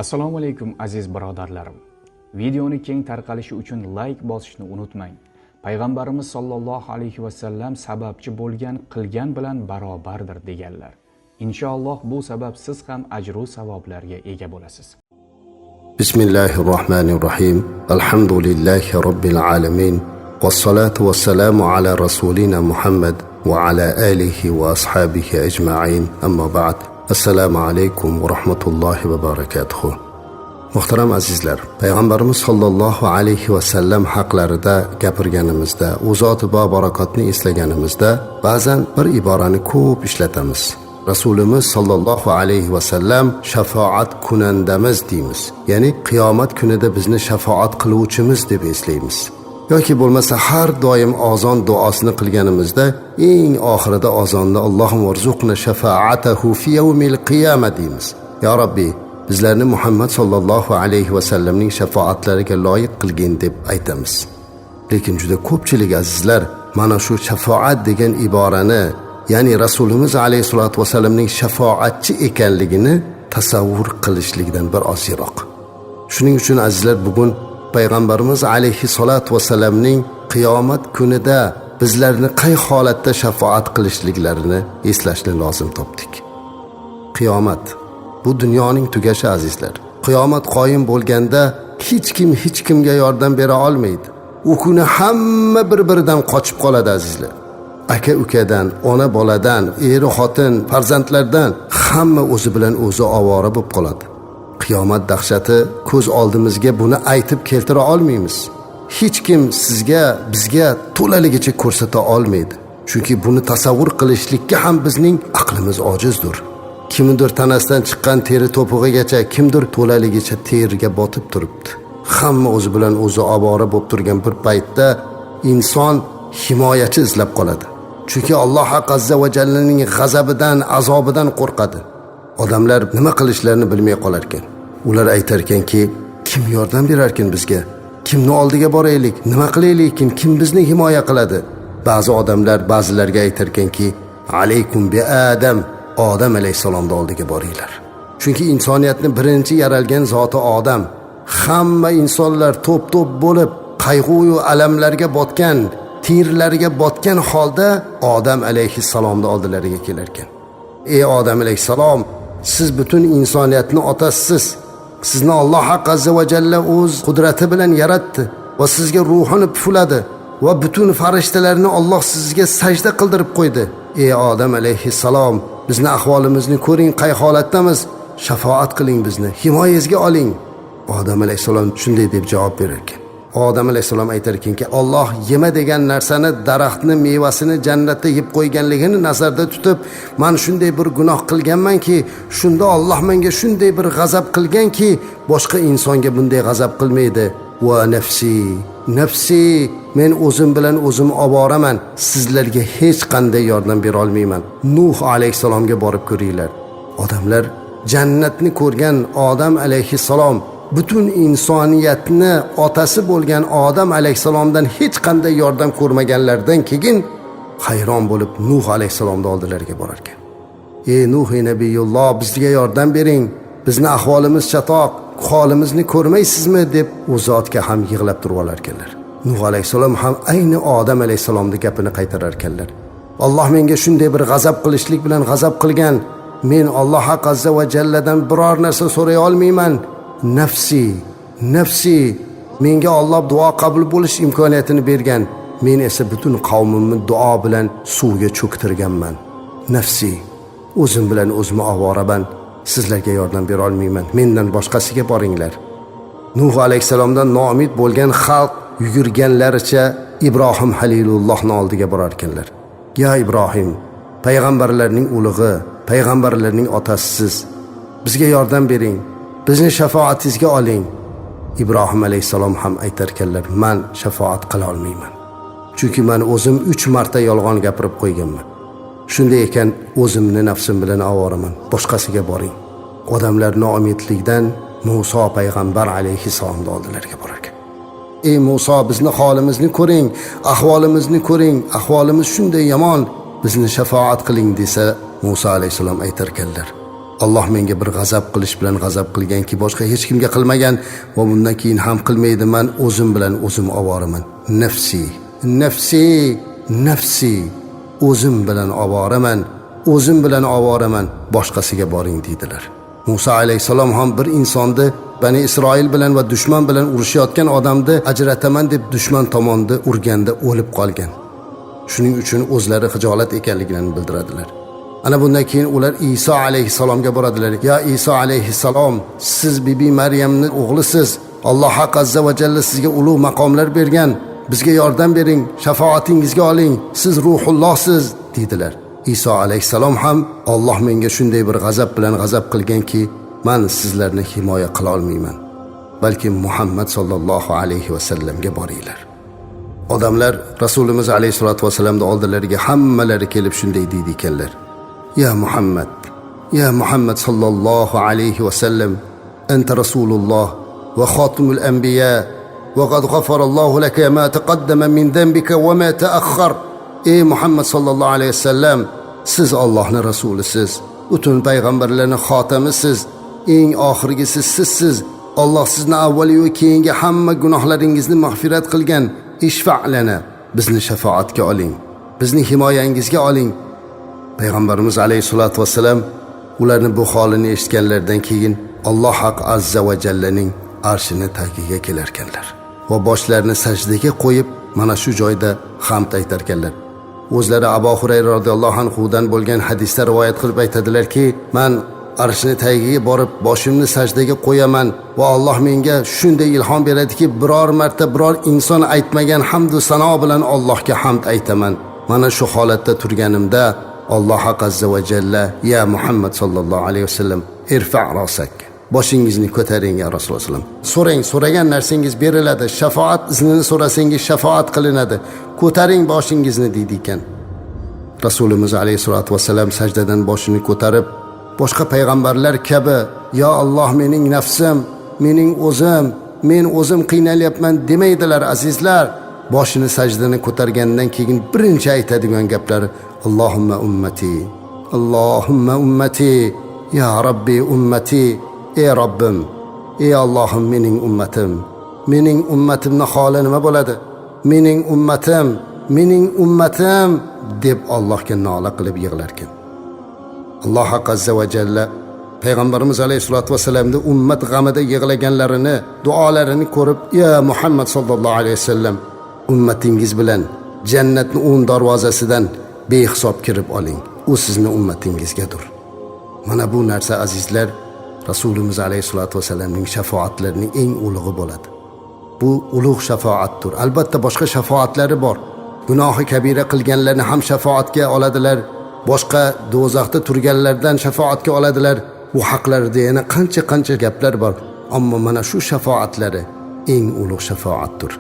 Assalomu alaykum aziz birodarlarim. Videoni keng tarqalishi uchun like bosishni unutmang. Payg'ambarimiz sollallohu alayhi va sallam sababchi bo'lgan qilgan bilan barobardir deganlar. Inshaalloh bu sabab siz ham ajru savoblarga ega bo'lasiz. Bismillahirrohmanirrohim. Alhamdulillahi robbil alamin. Wassalatu wassalamu ala rasulina Muhammad va ala alihi va ashabihi ajma'in. Amma ba'd. Assalomu alaykum va rahmatullohi va barakatuh. Muhtaram azizlar, Payg'ambarimiz sollallohu alayhi va sallam haqlarida gapirganimizda, u zot va barakotni eslaganimizda ba'zan bir iborani ko'p ishlatamiz. Rasulimiz sollallohu alayhi va sallam shafaat kunandamiz deymiz. Ya'ni qiyomat kunida bizni shafaat qiluvchimiz deb eslaymiz. Yoki bo'lmasa har doim azon duosini qilganimizda eng oxirida azonda Allohum varzuqna shafaatahu fi yawmil qiyamah deymiz. Ya Rabbi, bizlarni Muhammad sollallohu alayhi va sallamning shafaatlariga loyiq qilgin deb aytamiz. Lekin juda ko'pchilik azizlar mana shu shafaat degan iborani, ya'ni Rasulimiz alayhisolatu va sallamning shafaatchi ekanligini tasavvur qilishlikdan bir oz yiroq. Shuning uchun azizlar, bugun Payg'ambarimiz alayhisolatu va sallamning qiyomat kunida bizlarni qay holatda shafaat qilishliklarini eslashni lozim topdik. Qiyomat bu dunyoning tugashi azizlar. Qiyomat qoyim bo'lganda hech kimga yordam bera olmaydi. U kuni hamma bir-biridan qochib qoladi azizlar. Aka ukadan, ona boladan, eri xotin, farzandlardan hamma o'zi bilan o'zi ovora bo'lib qoladi. Qiyomat dahshati ko'z oldimizga buni aytib keltira olmaymiz. Hech kim bizga to'laligicha ko'rsata olmaydi. Chunki buni tasavvur qilishlikka ham bizning aqlimiz ojizdir. Kimdir tanasidan chiqqan teri to'pig'igacha, kimdir to'laligicha terga botib turibdi. Hamma o'zi bilan o'zi ovora bo'lib turgan bir paytda inson himoyachi izlab qoladi. Chunki Alloh azza va jallaning g'azabidan, azobidan qo'rqadi. Odamlar nima qilishlarini bilmay qolar ekan. Ular aytar ekanki, kim yordam berar ekan bizga? Kimni oldiga boraylik? Nima qilaylik? Kim bizni himoya qiladi? Ba'zi odamlar ba'zilarga aytar ekanki, alaykum bi Odam alayhisalomning oldiga boringlar. Chunki insoniyatni birinchi yaralgan zoti Odam. Hamma insonlar to'p-to'p bo'lib qayg'u va alamlarga botgan, tirlarga botgan holda Odam alayhisalomning oldilariga kelar ekan. Ey Odam alayhisalom, siz butun insoniyatni otasisiz. Sizni Alloh azza va jalla o'z qudrati bilan yaratdi va sizga ruhini pufladi va butun farishtalarni Alloh sizga sajda qildirib qo'ydi. Ey Odam alayhisalom, bizni ahvolimizni ko'ring, qay holatdamiz? Shafaat qiling bizni, himoyangizga oling. Odam alayhisalom shunday deb javob berar ekan. Odam alayhisalom aytar ekanki, Alloh yema degan narsani, daraxtni mevasini jannatda yeb qo'yganligini nazarda tutib, men shunday bir gunoh qilganmanki, shunda Alloh menga shunday bir g'azab qilganki, boshqa insonga bunday g'azab qilmaydi. Va nafsi, men o'zim bilan o'zim ovoraman, sizlarga hech qanday yordam bera olmayman. Nuh alayhisalomga borib ko'ringlar. Odamlar jannatni ko'rgan Odam alayhisalom butun insoniyatni otasi bo'lgan Odam alayhisalomdan hech qanday yordam ko'rmaganlardan keyin hayron bo'lib Nuh alayhisalomning oldilariga borar ekan. Ey Nuh nabiyulloh, bizga yordam bering. Bizni ahvolimiz chatoq, holimizni ko'rmaysizmi deb u zotga ham yig'lab turib olar ekanlar. Nuh alayhisalom ham ayni Odam alayhisalomning gapini qaytarar ekanlar. Alloh menga shunday bir g'azab qilishlik bilan g'azab qilgan. Men Alloh azza va jalladan biror narsa so'ray olmayman. Nafsi, menga Alloh duo qabul bo'lish imkoniyatini bergan. Men esa butun qavmimni duo bilan suvga cho'ktirganman. Nafsi, o'zim bilan o'zim ovoraman. Sizlarga yordam bera olmayman. Mendan boshqasiga boringlar. Nuh alayhisalomdan noumid bo'lgan xalq yugurganlaricha Ibrohim halilullohning oldiga borar ekanlar. Ya Ibrohim, payg'ambarlarning ulug'i, payg'ambarlarning otasisiz. Bizga yordam bering. Bizni shafaatingizga oling. Ibrohim alayhisalom ham aytar ekanlar, men shafaat qila olmayman. Chunki men o'zim 3 marta yolg'on gapirib qo'yganman. Shunday ekan, o'zimni nafsim bilan ovoraman. Boshqasiga boring. Odamlar noumidlikdan Musa payg'ambar alayhisalomning oldilariga borar ekan. Ey Musa, bizni holimizni ko'ring, ahvolimizni ko'ring. Ahvolimiz shunday yomon. Bizni shafaat qiling desa, Musa alayhisalom aytar ekanlar, Alloh menga bir g'azab qilish bilan g'azab qilganki, boshqa hech kimga qilmagan va bundan keyin ham qilmaydi. Men o'zim bilan o'zim ovoraman. Nafsi, nafsi, nafsi. O'zim bilan ovoraman, o'zim bilan ovoraman. Boshqasiga boring dedilar. Musa alayhisalom ham bir insonni Bani Isroil bilan va dushman bilan urushayotgan odamni ajrataman deb dushman tomonda urganda o'lib qolgan. Shuning uchun o'zlari xijolat ekanligini bildiradilar. Ana bundan keyin ular Iso alayhisalomga boradilar. Ya Iso alayhisalom, siz Bibi Maryamning o'g'lisiz. Alloh azza va jalla sizga ulug' maqomlar bergan. Bizga yordam bering, shafoatingizga oling. Siz ruhullohsiz dedilar. Iso alayhisalom ham Alloh menga shunday bir g'azab bilan g'azab qilganki, men sizlarni himoya qila olmayman. Balki Muhammad sallallohu alayhi va sallamga boringlar. Odamlar Rasulimiz alayhisolatu vasallamning oldilariga hammalari kelib shunday deydi ekanlar. Ya Muhammad sallallohu alayhi va sallam, anta rasululloh va xotimul anbiya va qad g'afarallohu laka ma taqaddama min dhanbika va ma ta'akhkhar. Ey Muhammad sallallohu alayhi vasallam, siz Allohning rasulisiz, butun payg'ambarlarning xotamisiz, eng oxirgisi sizsiz. Alloh sizni avvali va keyingi hamma gunohlaringizni mag'firat qilgan. Ishfa'lana, bizni shafoatga oling, bizni himoyangizga oling. Payg'ambarimiz alayhisolatu vasallam ularning bu holini eshitganlaridan keyin Alloh haq azza va jallaning arshini tagiga kelarkanlar va boshlarini sajdaga qo'yib mana shu joyda hamd aytarkanlar. O'zlari Abu Hurayra radhiyallohu anhudan bo'lgan hadisda rivoyat qilib aytadilarki, men arshini tagiga borib boshimni sajdaga qo'yaman va Alloh menga shunday ilhom beradiki, biror marta biror inson aytmagan hamd va sano bilan Allohga hamd aytaman. Mana shu holatda turganimda Alloh azza va jalla, ya Muhammad sallallohu alayhi vasallam, irfa' rasak. Boshingizni ko'taring ya Rasululloh. So'ragan narsangiz beriladi. Shafaat iznini so'rasangiz shafaat qilinadi. Ko'taring boshingizni deydi ekan. Rasulimiz alayhisolatu vasallam sajdadan boshini ko'tarib, boshqa payg'ambarlar kabi, ya Alloh mening nafsim, mening o'zim, men o'zim qiynalyapman demaydilar azizlar. Boshini sajdadan ko'targandan keyin birinchi aytadigan gaplari Allohumma ummati, Allohumma ummati, ya Rabbi ummati. Ey Rabbim, ey Allohim mening ummatim. Mening ummatimning holi nima bo'ladi? Mening ummatim deb Allohga nola qilib yig'lar ekan. Alloh azza va jalla payg'ambarimiz alayhisolatu vasallamning ummat g'amida yig'laganlarini, duolarini ko'rib, ya Muhammad sallallohu alayhi vasallam, ummatingiz bilan jannatning 10 darvozasidan behisob kirib oling. U sizning ummatingizgadir. Mana bu narsa azizlar Rasulimiz alayhisolatu vasallamning shafoatlarining eng ulug'i bo'ladi. Bu ulug' shafoatdir. Albatta boshqa shafoatlari bor. Gunohi kabira qilganlarni ham shafoatga oladilar. Boshqa do'zaxda turganlardan shafoatga oladilar. Bu haqlarida yana qancha gaplar bor. Ammo mana shu shafoatlari eng ulug' shafoatdir.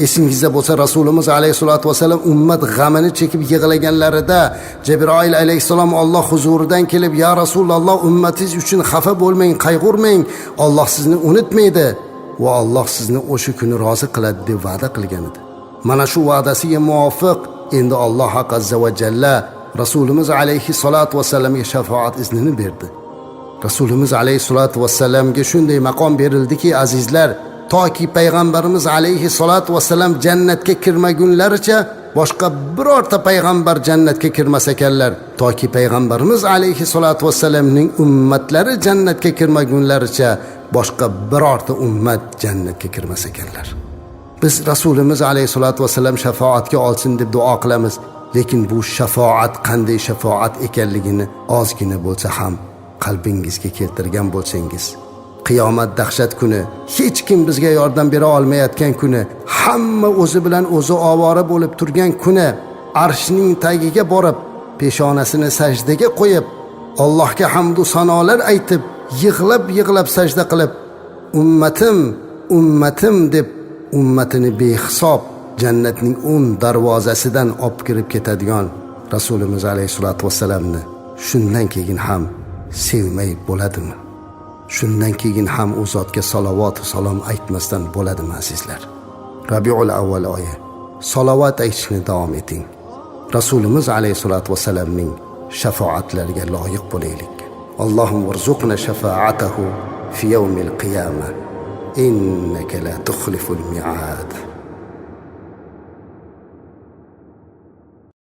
Esingizda bo'lsa Rasulimiz alayhisolatu vasallam ummat g'amini chekib yig'laganlarida Jibril alayhisalom Alloh huzuridan kelib, ya Rasululloh, ummatingiz uchun xafa bo'lmang, qayg'urmang. Alloh sizni unutmaydi va Alloh sizni o'sha kuni rozi qiladi deb va'da qilgan edi. Mana shu va'dasiga muvofiq endi Alloh azza va jalla Rasulimiz alayhisolatu vasallamga shafoat iznini berdi. Rasulimiz alayhisolatu vasallamga shunday maqom berildiki, azizlar, toki payg'ambarimiz alayhisolatu vasallam jannatga kirmagunlaricha boshqa birorta payg'ambar jannatga kirmas ekanlar. Toki payg'ambarimiz alayhisolatu vasallamning ummatlari jannatga kirmagunlaricha boshqa birorta ummat jannatga kirmas ekanlar. Biz Rasulimiz alayhisolatu vasallam shafoatga olsin deb duo qilamiz, lekin bu shafoat qanday shafoat ekanligini ozgina bo'lsa ham qalbingizga keltirgan bo'lsangiz, qiyomat dahshat kuni, hech kim bizga yordam bera olmayotgan kuni, hamma o'zi bilan o'zi ovora bo'lib turgan kuni, arshning tagiga borib, peshonasini sajdaga qo'yib, Allohga hamd va sanolar aytib, yig'lab sajda qilib, ummatim deb ummatini behisob jannatning 10 darvozasidan olib kirib ketadigan Rasulimiz alayhisolatu vasallamni shundan keyin ham sevmay bo'ladimi? Shundan keyin ham u zotga salovat va salom aytmasdan bo'ladimi azizlar? Rabiul avval oyi. Salovat aytishni davom eting. Rasulimiz alayhisolatu vasallamning shafoatlariga loyiq bo'laylik. اللهم ارزقنا شفاعته في يوم القيامة إنك لا تخلف الميعاد.